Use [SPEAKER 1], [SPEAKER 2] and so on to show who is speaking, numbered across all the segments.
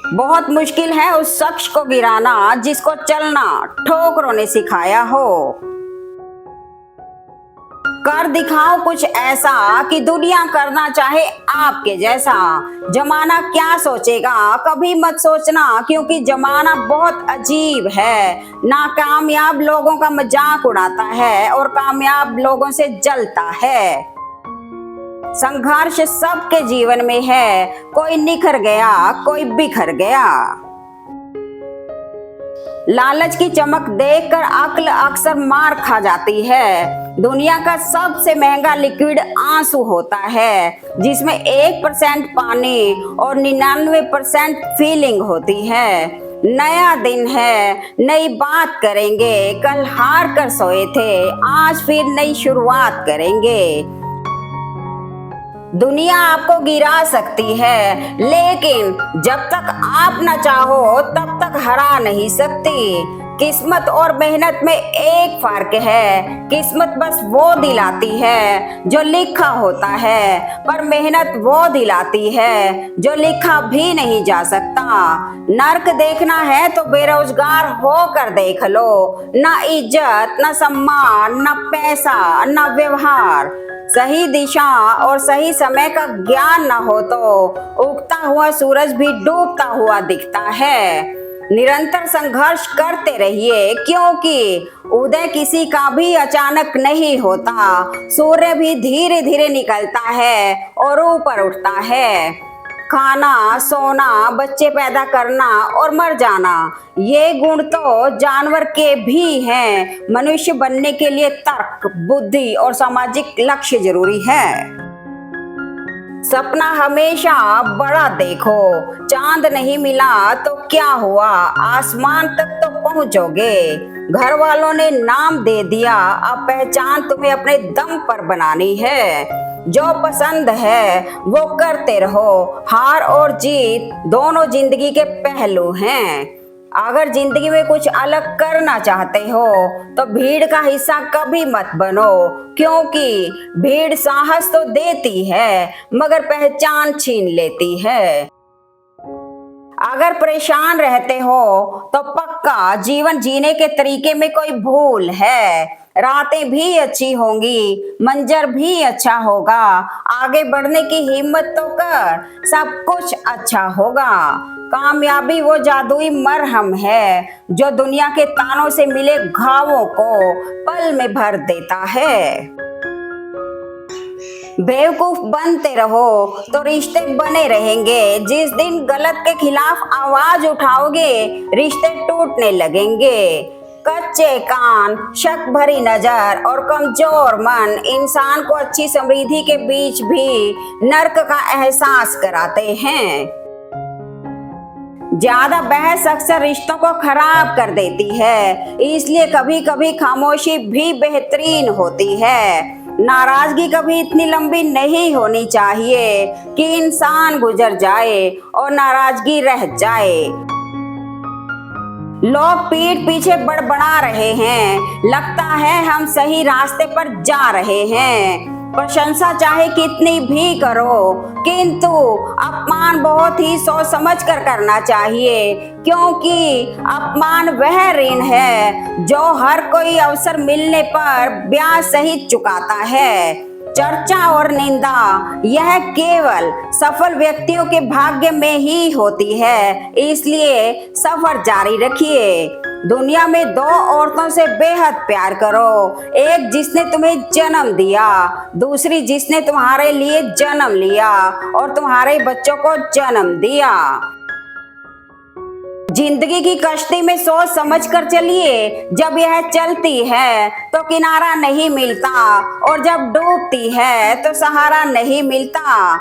[SPEAKER 1] बहुत मुश्किल है उस शख्स को गिराना जिसको चलना ठोकरों ने सिखाया हो। कर दिखाओ कुछ ऐसा कि दुनिया करना चाहे आपके जैसा। जमाना क्या सोचेगा कभी मत सोचना, क्योंकि जमाना बहुत अजीब है। नाकामयाब लोगों का मजाक उड़ाता है और कामयाब लोगों से जलता है। संघर्ष सबके जीवन में है, कोई निखर गया कोई बिखर गया। लालच की चमक देखकर अक्ल अक्सर मार खा जाती है। दुनिया का सबसे महंगा लिक्विड आंसू होता है, जिसमें 1% पानी और 99% फीलिंग होती है। नया दिन है, नई बात करेंगे। कल हार कर सोए थे, आज फिर नई शुरुआत करेंगे। दुनिया आपको गिरा सकती है, लेकिन जब तक आप न चाहो तब तक हरा नहीं सकती। किस्मत और मेहनत में एक फर्क है। किस्मत बस वो दिलाती है जो लिखा होता है, पर मेहनत वो दिलाती है जो लिखा भी नहीं जा सकता। नर्क देखना है तो बेरोजगार होकर देख लो। ना इज्जत, ना सम्मान, ना पैसा, ना व्यवहार। सही दिशा और सही समय का ज्ञान न हो तो उगता हुआ सूरज भी डूबता हुआ दिखता है। निरंतर संघर्ष करते रहिए, क्योंकि उदय किसी का भी अचानक नहीं होता। सूर्य भी धीरे धीरे निकलता है और ऊपर उठता है। खाना, सोना, बच्चे पैदा करना और मर जाना, ये गुण तो जानवर के भी हैं। मनुष्य बनने के लिए तर्क, बुद्धि और सामाजिक लक्ष्य जरूरी है। सपना हमेशा बड़ा देखो। चांद नहीं मिला तो क्या हुआ, आसमान तक तो पहुंचोगे। घर वालों ने नाम दे दिया, अब पहचान तुम्हें अपने दम पर बनानी है। जो पसंद है वो करते रहो। हार और जीत दोनों जिंदगी के पहलू हैं। अगर जिंदगी में कुछ अलग करना चाहते हो तो भीड़ का हिस्सा कभी मत बनो, क्योंकि भीड़ साहस तो देती है मगर पहचान छीन लेती है। अगर परेशान रहते हो तो पक्का जीवन जीने के तरीके में कोई भूल है। रातें भी अच्छी होंगी, मंजर भी अच्छा होगा। आगे बढ़ने की हिम्मत तो कर, सब कुछ अच्छा होगा। कामयाबी वो जादुई मरहम है जो दुनिया के तानों से मिले घावों को पल में भर देता है। बेवकूफ बनते रहो तो रिश्ते बने रहेंगे। जिस दिन गलत के खिलाफ आवाज उठाओगे, रिश्ते टूटने लगेंगे। कच्चे कान, शक भरी नजर और कमजोर मन इंसान को अच्छी समृद्धि के बीच भी नर्क का एहसास कराते हैं। ज्यादा बहस अक्सर रिश्तों को खराब कर देती है, इसलिए कभी कभी खामोशी भी बेहतरीन होती है। नाराजगी कभी इतनी लंबी नहीं होनी चाहिए कि इंसान गुजर जाए और नाराजगी रह जाए। लोग पीठ पीछे बड़बड़ा रहे हैं, लगता है हम सही रास्ते पर जा रहे हैं। प्रशंसा चाहे कितनी भी करो, किंतु अपमान बहुत ही सोच समझ कर करना चाहिए, क्योंकि अपमान वह ऋण है जो हर कोई अवसर मिलने पर ब्याज सहित चुकाता है। चर्चा और निंदा यह केवल सफल व्यक्तियों के भाग्य में ही होती है, इसलिए सफर जारी रखिए। दुनिया में दो औरतों से बेहद प्यार करो, एक जिसने तुम्हें जन्म दिया, दूसरी जिसने तुम्हारे लिए जन्म लिया और तुम्हारे बच्चों को जन्म दिया। जिंदगी की कश्ती में सोच समझ कर चलिए। जब यह चलती है तो किनारा नहीं मिलता, और जब डूबती है तो सहारा नहीं मिलता।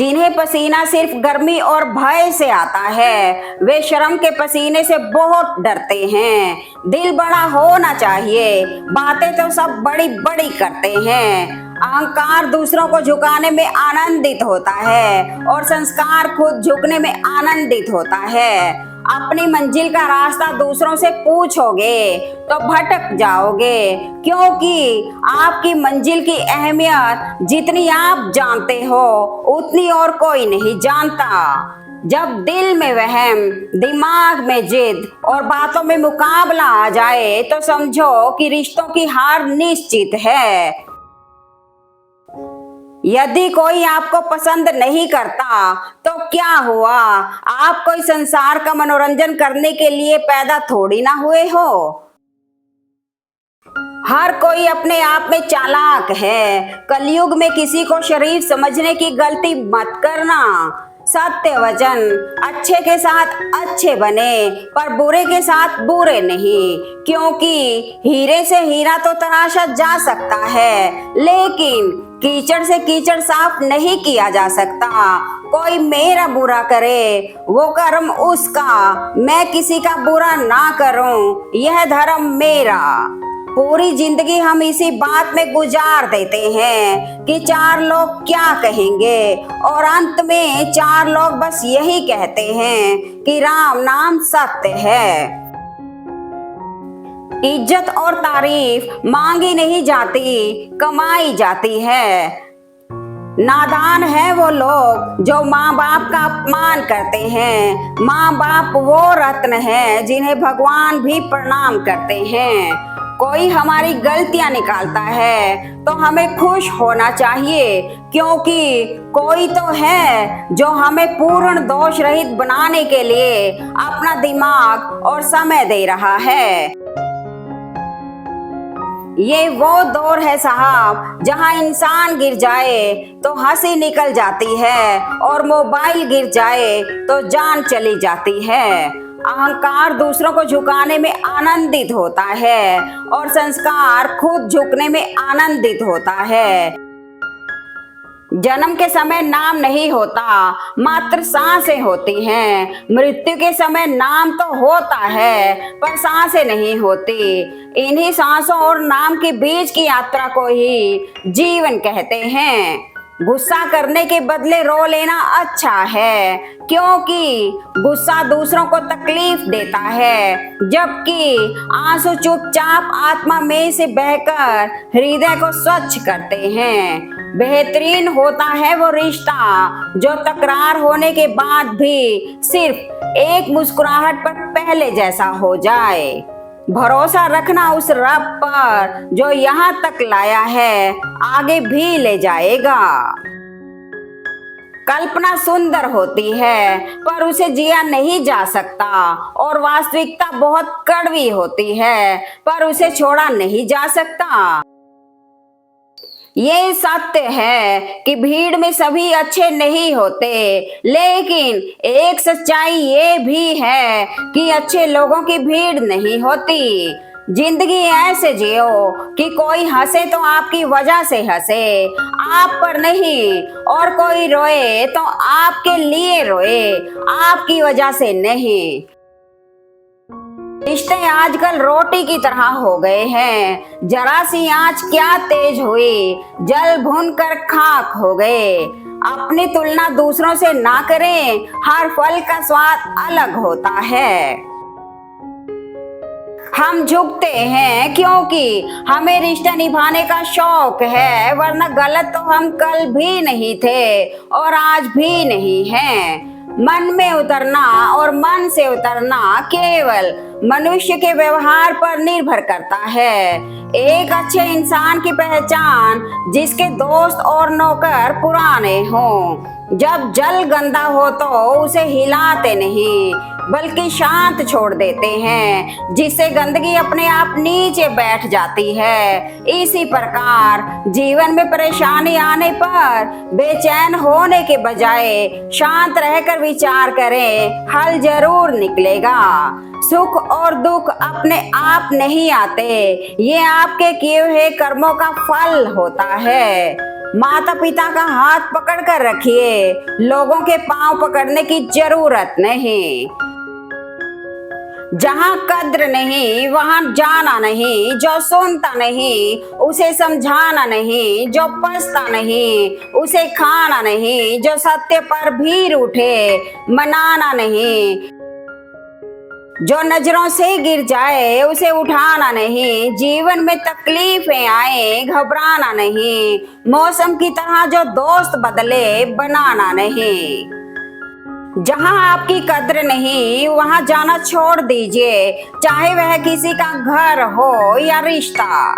[SPEAKER 1] जिन्हें पसीना सिर्फ गर्मी और भय से आता है, वे शर्म के पसीने से बहुत डरते हैं। दिल बड़ा होना चाहिए, बातें तो सब बड़ी बड़ी करते हैं। अहंकार दूसरों को झुकाने में आनंदित होता है और संस्कार खुद झुकने में आनंदित होता है। अपनी मंजिल का रास्ता दूसरों से पूछोगे तो भटक जाओगे, क्योंकि आपकी मंजिल की अहमियत जितनी आप जानते हो उतनी और कोई नहीं जानता। जब दिल में वहम, दिमाग में जिद और बातों में मुकाबला आ जाए तो समझो कि रिश्तों की हार निश्चित है। यदि कोई आपको पसंद नहीं करता तो क्या हुआ, आप कोई संसार का मनोरंजन करने के लिए पैदा थोड़ी ना हुए हो। हर कोई अपने आप में चालाक है। कलयुग में किसी को शरीफ समझने की गलती मत करना। सत्य वचन, अच्छे के साथ अच्छे बने पर बुरे के साथ बुरे नहीं, क्योंकि हीरे से हीरा तो तराशा जा सकता है लेकिन कीचड़ से कीचड़ साफ नहीं किया जा सकता। कोई मेरा बुरा करे वो कर्म उसका, मैं किसी का बुरा ना करूं यह धर्म मेरा। पूरी जिंदगी हम इसी बात में गुजार देते हैं कि चार लोग क्या कहेंगे और अंत में चार लोग बस यही कहते हैं कि राम नाम सत्य है। इज्जत और तारीफ मांगी नहीं जाती, कमाई जाती है। नादान है वो लोग जो माँ बाप का अपमान करते हैं। माँ बाप वो रत्न है जिन्हें भगवान भी प्रणाम करते हैं। कोई हमारी गलतियां निकालता है तो हमें खुश होना चाहिए, क्योंकि कोई तो है जो हमें पूर्ण दोष रहित बनाने के लिए अपना दिमाग और समय दे रहा है। ये वो दौर है साहब जहां इंसान गिर जाए तो हंसी निकल जाती है और मोबाइल गिर जाए तो जान चली जाती है। अहंकार दूसरों को झुकाने में आनंदित होता है और संस्कार खुद झुकने में आनंदित होता है। जन्म के समय नाम नहीं होता, मात्र सांसें होती हैं। मृत्यु के समय नाम तो होता है पर सांसें नहीं होती। इन्हीं सांसों और नाम के बीच की यात्रा को ही जीवन कहते हैं। गुस्सा करने के बदले रो लेना अच्छा है, क्योंकि गुस्सा दूसरों को तकलीफ देता है, जबकि आंसू चुपचाप आत्मा में से बहकर हृदय को स्वच्छ करते हैं। बेहतरीन होता है वो रिश्ता जो तकरार होने के बाद भी सिर्फ एक मुस्कुराहट पर पहले जैसा हो जाए। भरोसा रखना उस रब पर जो यहाँ तक लाया है आगे भी ले जाएगा। कल्पना सुंदर होती है पर उसे जिया नहीं जा सकता और वास्तविकता बहुत कड़वी होती है पर उसे छोड़ा नहीं जा सकता। ये सत्य है कि भीड़ में सभी अच्छे नहीं होते, लेकिन एक सच्चाई ये भी है कि अच्छे लोगों की भीड़ नहीं होती। जिंदगी ऐसे जियो कि कोई हंसे तो आपकी वजह से हंसे, आप पर नहीं, और कोई रोए तो आपके लिए रोए, आपकी वजह से नहीं। रिश्ते आजकल रोटी की तरह हो गए हैं। जरा सी आंच क्या तेज हुई, जल भून कर खाक हो गए। अपनी तुलना दूसरों से ना करें, हर फल का स्वाद अलग होता है। हम झुकते हैं क्योंकि हमें रिश्ता निभाने का शौक है, वरना गलत तो हम कल भी नहीं थे और आज भी नहीं हैं। मन में उतरना और मन से उतरना केवल मनुष्य के व्यवहार पर निर्भर करता है। एक अच्छे इंसान की पहचान जिसके दोस्त और नौकर पुराने हों। जब जल गंदा हो तो उसे हिलाते नहीं बल्कि शांत छोड़ देते हैं, जिससे गंदगी अपने आप नीचे बैठ जाती है। इसी प्रकार जीवन में परेशानी आने पर बेचैन होने के बजाय शांत रहकर विचार करें, हल जरूर निकलेगा। सुख और दुख अपने आप नहीं आते, ये आपके किए हुए कर्मों का फल होता है। माता पिता का हाथ पकड़ कर रखिए, लोगों के पांव पकड़ने की जरूरत नहीं। जहाँ कद्र नहीं वहाँ जाना नहीं, जो सुनता नहीं उसे समझाना नहीं, जो पछता नहीं उसे खाना नहीं, जो सत्य पर भी रूठे मनाना नहीं, जो नजरों से गिर जाए उसे उठाना नहीं। जीवन में तकलीफें आए घबराना नहीं, मौसम की तरह जो दोस्त बदले बनाना नहीं। जहां आपकी कद्र नहीं वहां जाना छोड़ दीजिए, चाहे वह किसी का घर हो या रिश्ता।